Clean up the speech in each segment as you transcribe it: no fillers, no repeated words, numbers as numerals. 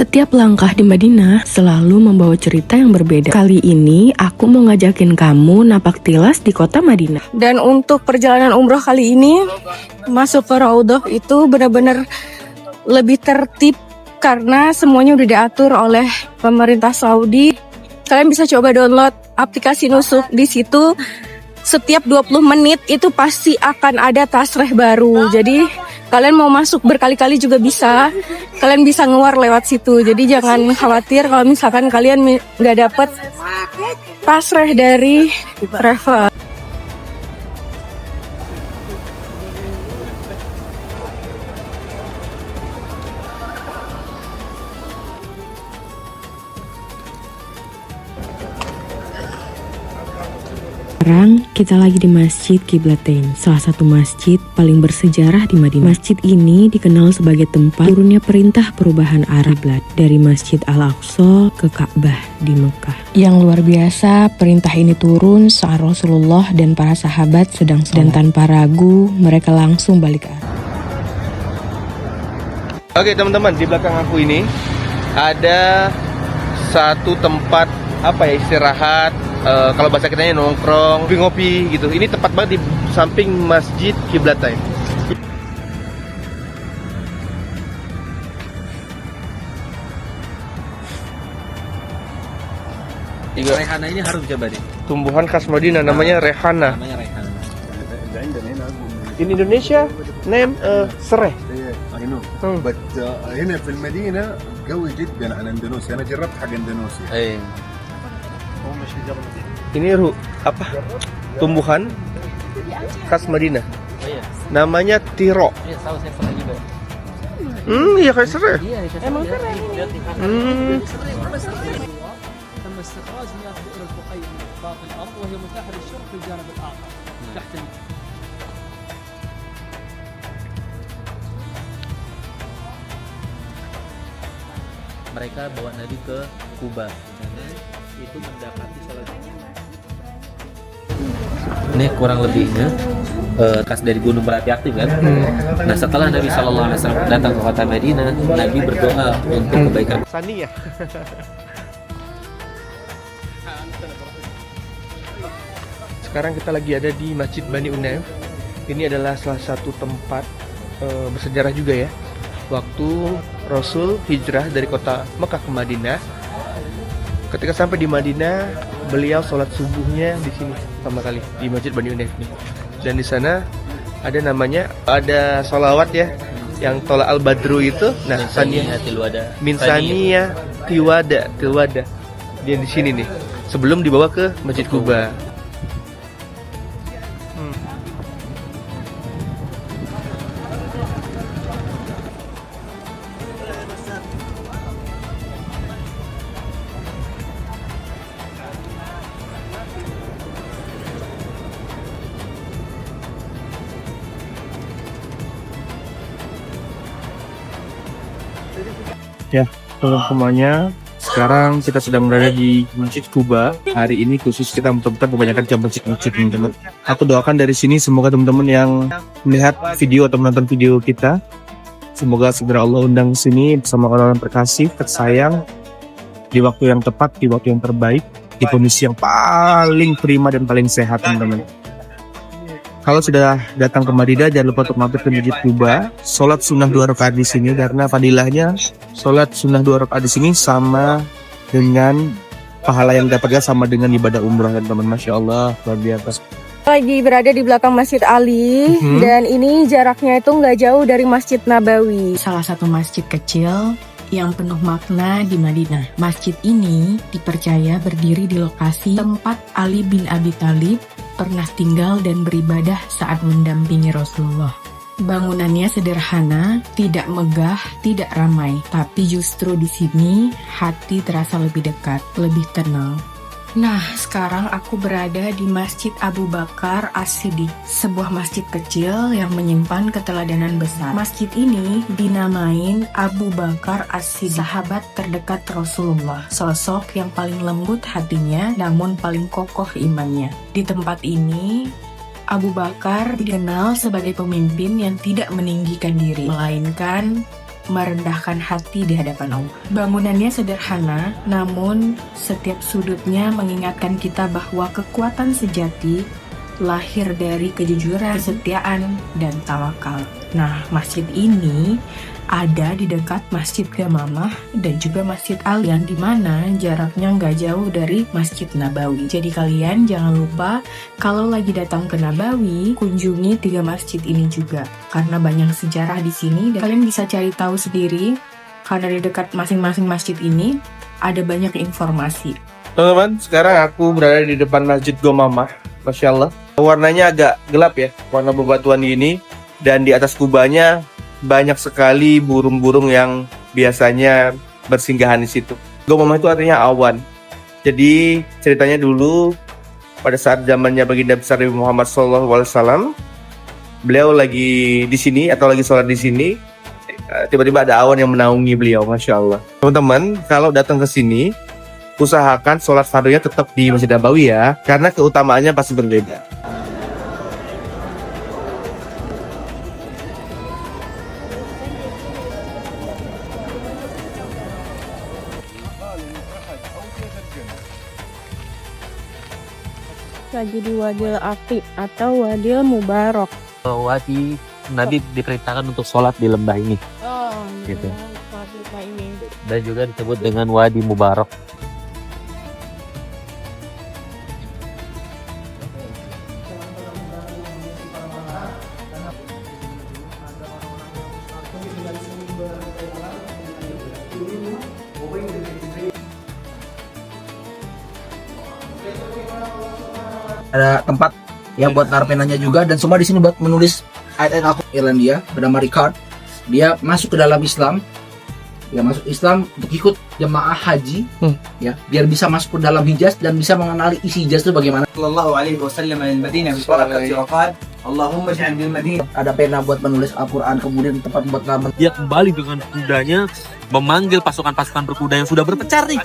Setiap langkah di Madinah selalu membawa cerita yang berbeda. Kali ini aku mau ngajakin kamu napak tilas di kota Madinah. Dan untuk perjalanan umroh kali ini masuk ke Raudhah itu benar-benar lebih tertib karena semuanya udah diatur oleh pemerintah Saudi. Kalian bisa coba download aplikasi Nusuk. Di situ setiap 20 menit itu pasti akan ada tasreh baru. Jadi kalian mau masuk berkali-kali juga bisa. Kalian bisa ngeluar lewat situ. Jadi jangan khawatir kalau misalkan kalian nggak dapet tasreh dari travel. Sekarang kita lagi di Masjid Qiblatain, salah satu masjid paling bersejarah di Madinah. Masjid ini dikenal sebagai tempat turunnya perintah perubahan arah kiblat dari Masjid Al-Aqsa ke Ka'bah di Mekah. Yang luar biasa, perintah ini turun saat Rasulullah dan para sahabat sedang dan tanpa ragu mereka langsung balik arah. Oke teman-teman, di belakang aku ini ada satu tempat istirahat. Kalau bahasa kitanya nongkrong, ngopi gitu. Ini tepat banget di samping Masjid Qiblatain. Rehana ini harus coba deh. Tumbuhan khas Madinah namanya rehana. In Indonesia name sereh. بس هنا في المدينة قوي جدا عن اندونيسيا. انا جربت حق اندونيسيا. Ini tumbuhan khas Madinah. Namanya tiro. Iya kayak sereh. Emang sereh ini. تم استخراج مياه بئر البقيع من باطن الارض وهي متاحه للشرب في الجانب الاخر تحت Mereka bawa Nabi ke Kuba karena itu mendapati salah ini kurang lebihnya khas dari gunung berapi aktif kan. Nah setelah Nabi SAW datang ke kota Madinah, Nabi berdoa untuk kebaikan. Sania. Sekarang kita lagi ada di Masjid Bani Unaif. Ini adalah salah satu tempat bersejarah juga ya. Waktu Rasul hijrah dari kota Mekah ke Madinah. Ketika sampai di Madinah, beliau sholat subuhnya di sini pertama kali di Masjid Bani Unaif nih. Dan di sana ada sholawat ya, yang Tola al Badru itu. Nah, Sania min Sania Tiwada. Dia di sini nih. Sebelum dibawa ke Masjid Kuba. Ya, semuanya. Sekarang kita sedang berada di Masjid Kuba. Hari ini khusus kita memutar kebanyakan jam masjid-masjid teman-teman. Aku doakan dari sini semoga teman-teman yang melihat video atau menonton video kita, semoga segera Allah undang sini bersama orang-orang terkasih, tersayang, di waktu yang tepat, di waktu yang terbaik, di kondisi yang paling prima dan paling sehat teman-teman. Kalau sudah datang ke Madinah, jangan lupa untuk mampir ke Masjid Kuba, sholat sunnah 2 rakaat di sini karena fadilahnya sholat sunnah 2 rakaat di sini sama dengan pahala yang dapatnya sama dengan ibadah umrah kan teman. Masya Allah, luar biasa. Lagi berada di belakang Masjid Ali dan ini jaraknya itu nggak jauh dari Masjid Nabawi. Salah satu masjid kecil yang penuh makna di Madinah. Masjid ini dipercaya berdiri di lokasi tempat Ali bin Abi Thalib pernah tinggal dan beribadah saat mendampingi Rasulullah. Bangunannya sederhana, tidak megah, tidak ramai, tapi justru di sini hati terasa lebih dekat, lebih tenang. Nah, sekarang aku berada di Masjid Abu Bakar As-Siddiq, sebuah masjid kecil yang menyimpan keteladanan besar. Masjid ini dinamain Abu Bakar As-Siddiq, sahabat terdekat Rasulullah, sosok yang paling lembut hatinya namun paling kokoh imannya. Di tempat ini, Abu Bakar dikenal sebagai pemimpin yang tidak meninggikan diri, melainkan merendahkan hati di hadapan Allah. Bangunannya sederhana, namun setiap sudutnya mengingatkan kita bahwa kekuatan sejati lahir dari kejujuran, kesetiaan, dan tawakal. Nah, masjid ini ada di dekat Masjid Gamamah dan juga Masjid Ali, yang dimana jaraknya nggak jauh dari Masjid Nabawi. Jadi kalian jangan lupa kalau lagi datang ke Nabawi, kunjungi 3 masjid ini juga, karena banyak sejarah di sini dan kalian bisa cari tahu sendiri, karena di dekat masing-masing masjid ini ada banyak informasi. Teman-teman, sekarang aku berada di depan Masjid Gamamah. Masya Allah, warnanya agak gelap ya, warna bebatuan gini, dan di atas kubahnya banyak sekali burung-burung yang biasanya bersinggahan di situ. Gamamah itu artinya awan. Jadi ceritanya dulu pada saat zamannya baginda besar Nabi Muhammad SAW, beliau lagi di sini atau lagi sholat di sini, tiba-tiba ada awan yang menaungi beliau. Masya Allah. Teman-teman, kalau datang ke sini, usahakan sholat fardunya tetap di Masjid Nabawi ya, karena keutamaannya pasti berbeda. Lagi di Wadil Aqiq atau Wadil Mubarak. Wadi Nabi diperintahkan untuk sholat di lembah ini. Oh, Gitu. ini. Dan juga disebut dengan Wadi Mubarak. Ada tempat yang buat naruh penanya juga, dan semua di sini buat menulis ayat-ayat Al-Quran. Irlandia bernama Ricard, dia masuk ke dalam Islam, dia masuk Islam untuk ikut jemaah haji, ya, biar bisa masuk ke dalam Hijaz dan bisa mengenali isi Hijaz itu bagaimana. Sallallahu alaihi wasallam al-Madinah bi barakati waqad Allahumma ij'al bil Madinah. Ada pena buat menulis Al-Quran, kemudian tempat buat nama. Dia kembali dengan kudanya, memanggil pasukan-pasukan berkuda yang sudah berpencar nih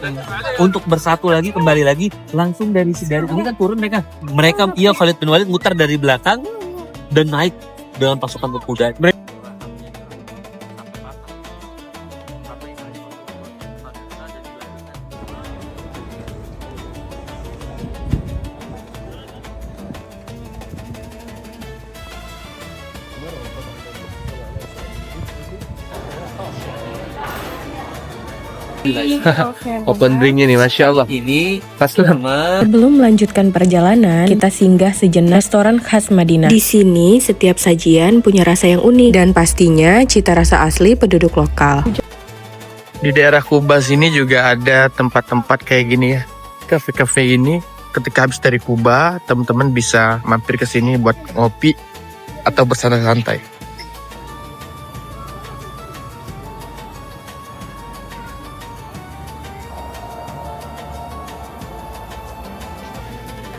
untuk bersatu lagi, kembali lagi. Langsung dari ini kan turun mereka Khalid bin Walid mutar dari belakang dan naik dengan pasukan berkuda. Open drinknya nih, Masya Allah. Ini Pas lama. Sebelum melanjutkan perjalanan, kita singgah sejenak restoran khas Madinah. Di sini, setiap sajian punya rasa yang unik dan pastinya cita rasa asli penduduk lokal. Di daerah Kuba sini juga ada tempat-tempat kayak gini ya, kafe-kafe ini. Ketika habis dari Kuba, teman-teman bisa mampir ke sini buat ngopi atau bersantai-santai.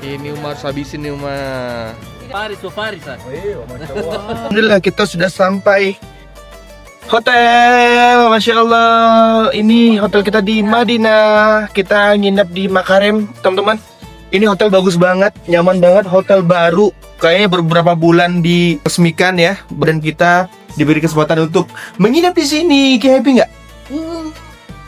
Ini Umar habisin nih Umar. Faris. Alhamdulillah kita sudah sampai hotel. Masya Allah, ini hotel kita di Madinah. Kita nginep di Makarem, teman-teman. Ini hotel bagus banget, nyaman banget, hotel baru. Kayaknya beberapa bulan diresmikan ya, dan kita diberi kesempatan untuk menginap di sini. Kayak happy nggak?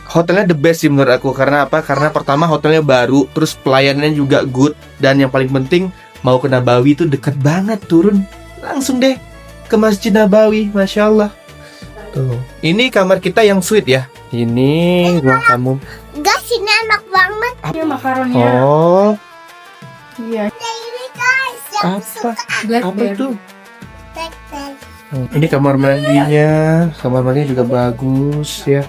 Hotelnya the best sih menurut aku. Karena apa? Karena pertama hotelnya baru, terus pelayanannya juga good, dan yang paling penting mau ke Nabawi itu deket banget, turun langsung deh ke Masjid Nabawi. Masya Allah. Tuh. Ini kamar kita yang suite ya. Ini ruang tamu. Guys, ini enak banget. Ini makaronnya. Oh, Iya. Ini guys, yang apa? Black Apa Bear. itu? blackberry. Ini kamar mandinya. Kamar mandinya juga bagus ya.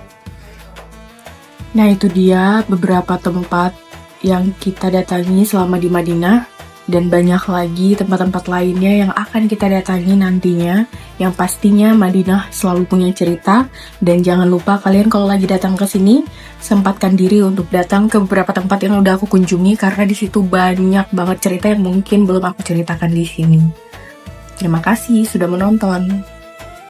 Nah, itu dia beberapa tempat yang kita datangi selama di Madinah, dan banyak lagi tempat-tempat lainnya yang akan kita datangi nantinya, yang pastinya Madinah selalu punya cerita. Dan jangan lupa kalian kalau lagi datang ke sini, sempatkan diri untuk datang ke beberapa tempat yang udah aku kunjungi, karena di situ banyak banget cerita yang mungkin belum aku ceritakan di sini. Terima kasih sudah menonton.